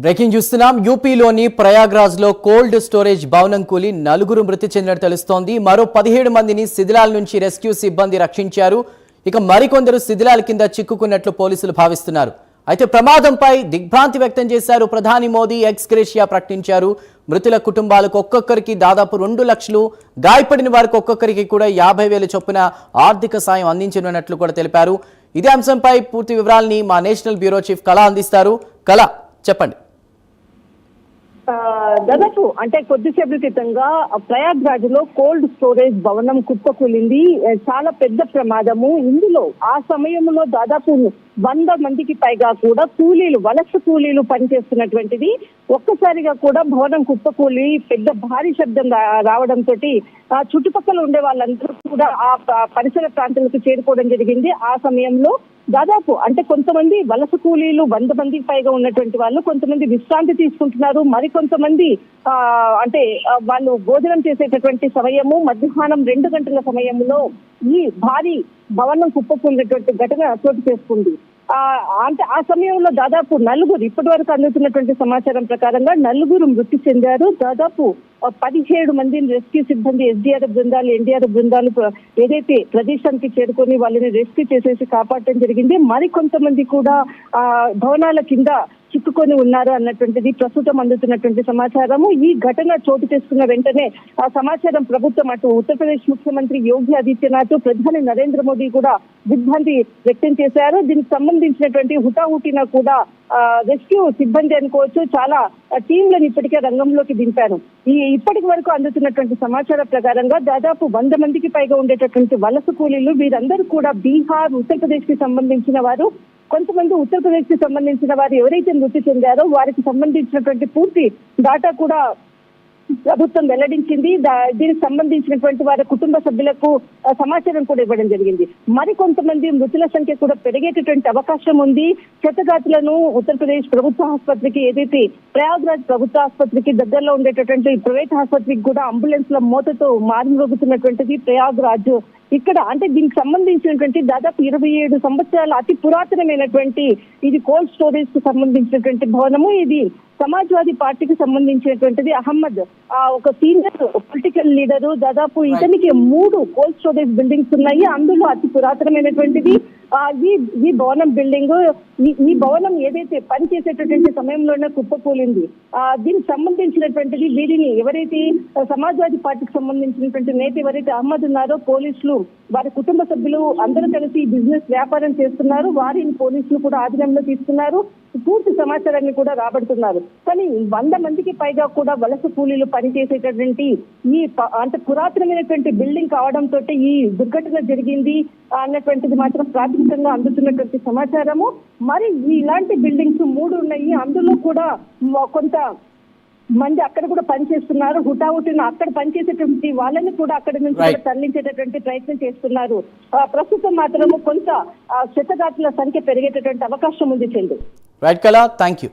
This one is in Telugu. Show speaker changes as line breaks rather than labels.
బ్రేకింగ్ చూస్తున్నాం. యూపీలోని ప్రయాగ్రాజ్ లో కోల్డ్ స్టోరేజ్ భవనం కూలి 4 మృతి చెందినట్టు తెలుస్తోంది. మరో 17 మందిని శిథిలాల నుంచి రెస్క్యూ సిబ్బంది రక్షించారు. ఇక మరికొందరు శిథిలాల కింద చిక్కుకున్నట్లు పోలీసులు భావిస్తున్నారు. అయితే ప్రమాదంపై దిగ్భ్రాంతి వ్యక్తం చేశారు ప్రధాని మోదీ. ఎక్స్ గ్రేషియా ప్రకటించారు. మృతుల కుటుంబాలకు ఒక్కొక్కరికి దాదాపు 2 లక్షలు, గాయపడిన వారికి ఒక్కొక్కరికి కూడా 50,000 చొప్పున ఆర్థిక సాయం అందించనున్నట్లు కూడా తెలిపారు. ఇదే అంశంపై పూర్తి వివరాలని మా నేషనల్ బ్యూరో చీఫ్ కళ అందిస్తారు. కళ, చెప్పండి.
దాదాపు అంటే కొద్దిసేపటి క్రితంగా ప్రయాగ్రాజ్ లో కోల్డ్ స్టోరేజ్ భవనం కుప్పకూలింది. చాలా పెద్ద ప్రమాదము. ఇందులో ఆ సమయంలో దాదాపు 100 మందికి పైగా కూడా కూలీలు, వలస కూలీలు పనిచేస్తున్నటువంటిది. ఒక్కసారిగా కూడా భవనం కుప్పకూలి పెద్ద భారీ శబ్దం రావడంతో చుట్టుపక్కల ఉండే వాళ్ళందరూ కూడా ఆ పరిసర ప్రాంతాలకు చేరుకోవడం జరిగింది. ఆ సమయంలో దాదాపు అంటే కొంతమంది వలస కూలీలు 100 మందికి పైగా ఉన్నటువంటి వాళ్ళు కొంతమంది విశ్రాంతి తీసుకుంటున్నారు. మరికొంతమంది అంటే వాళ్ళు భోజనం చేసేటటువంటి సమయము మధ్యాహ్నం 2 గంటల సమయంలో ఈ భారీ భవనం కుప్పకూలినటువంటి ఘటన చోటు చేసుకుంది. అంటే ఆ సమయంలో దాదాపు 4, ఇప్పటి వరకు అందుతున్నటువంటి సమాచారం ప్రకారంగా 4 మృతి చెందారు. దాదాపు 17 మందిని రెస్క్యూ సిబ్బంది, ఎస్డీఆర్ఎఫ్ బృందాలు, ఎన్డీఆర్ఎఫ్ బృందాలు ఏదైతే ప్రదేశానికి చేరుకొని వాళ్ళని రెస్క్యూ చేసేసి కాపాడటం జరిగింది. మరికొంతమంది కూడా భవనాల కింద చిక్కుకొని ఉన్నారు అన్నటువంటిది ప్రస్తుతం అందుతున్నటువంటి సమాచారము. ఈ ఘటన చోటు చేసుకున్న వెంటనే ఆ సమాచారం ప్రభుత్వం అటు ఉత్తరప్రదేశ్ ముఖ్యమంత్రి యోగి ఆదిత్యనాథ్, ప్రధాని నరేంద్ర మోదీ కూడా దిగ్భ్రాంతి వ్యక్తం చేశారు. దీనికి సంబంధించినటువంటి హుటాహుటిన కూడా రెస్క్యూ సిబ్బంది అనుకోవచ్చు, చాలా టీంలను ఇప్పటికే రంగంలోకి దింపారు. ఇప్పటికి వరకు అందుతున్నటువంటి సమాచారం ప్రకారంగా దాదాపు 100 మందికి పైగా ఉండేటటువంటి వలస కూలీలు, వీరందరూ కూడా బీహార్, ఉత్తరప్రదేశ్ కి సంబంధించిన వారు. కొంతమంది ఉత్తరప్రదేశ్ కి సంబంధించిన వారు ఎవరైతే మృతి చెందారో వారికి సంబంధించినటువంటి పూర్తి డాటా కూడా ప్రభుత్వం వెల్లడించింది. దీనికి సంబంధించినటువంటి వారి కుటుంబ సభ్యులకు సమాచారం కూడా ఇవ్వడం జరిగింది. మరికొంతమంది మృతుల సంఖ్య కూడా పెరిగేటటువంటి అవకాశం ఉంది. క్షతగాతులను ఉత్తరప్రదేశ్ ప్రభుత్వ ఆసుపత్రికి, ఏదైతే ప్రయాగ్రాజ్ ప్రభుత్వ ఆసుపత్రికి దగ్గరలో ఉండేటటువంటి ప్రైవేట్ ఆసుపత్రికి కూడా అంబులెన్స్ల మోతతో మారుమోగుతున్నటువంటిది ప్రయాగ్రాజ్. ఇక్కడ అంటే దీనికి సంబంధించినటువంటి దాదాపు 27 సంవత్సరాల అతి పురాతనమైనటువంటి ఇది కోల్డ్ స్టోరేజ్ కు సంబంధించినటువంటి భవనము. ఇది సమాజ్వాదీ పార్టీకి సంబంధించినటువంటిది. అహ్మద్ ఒక సీనియర్ పొలిటికల్ లీడరు. దాదాపు ఇతనికి 3 కోల్డ్ స్టోరేజ్ బిల్డింగ్స్ ఉన్నాయి. అందులో అతి పురాతనమైనటువంటిది ఈ భవనం బిల్డింగ్. ఈ భవనం ఏదైతే పనిచేసేటటువంటి సమయంలోనే కుప్పకూలింది. దీనికి సంబంధించినటువంటిది వీరిని ఎవరైతే సమాజ్వాదీ పార్టీకి సంబంధించినటువంటి నేత ఎవరైతే అహ్మద్ ఉన్నారో, పోలీసులు వారి కుటుంబ సభ్యులు అందరూ కలిసి బిజినెస్ వ్యాపారం చేస్తున్నారు. వారిని పోలీసులు కూడా ఆధీనంలో తీసుకున్నారు. పూర్తి సమాచారాన్ని కూడా రాబడుతున్నారు. కానీ 100 మందికి పైగా కూడా వలస కూలీలు పనిచేసేటటువంటి ఈ అంటే పురాతనమైనటువంటి బిల్డింగ్ కావడంతో ఈ దుర్ఘటన జరిగింది అన్నటువంటిది మాత్రం ప్రాథమికంగా అందుతున్నటువంటి సమాచారము. మరి ఇలాంటి బిల్డింగ్స్ 3 ఉన్నాయి. అందులో కూడా కొంత మంది అక్కడ కూడా పనిచేస్తున్నారు. హుటాహుటిన అక్కడ పనిచేసేటువంటి వాళ్ళని కూడా అక్కడి నుంచి తరలించేటటువంటి ప్రయత్నం చేస్తున్నారు. ప్రస్తుతం మాత్రము కొంత క్షతగాతుల సంఖ్య పెరిగేటటువంటి అవకాశం ఉంది. చెందు
రైట్ కళ, థ్యాంక్ యూ.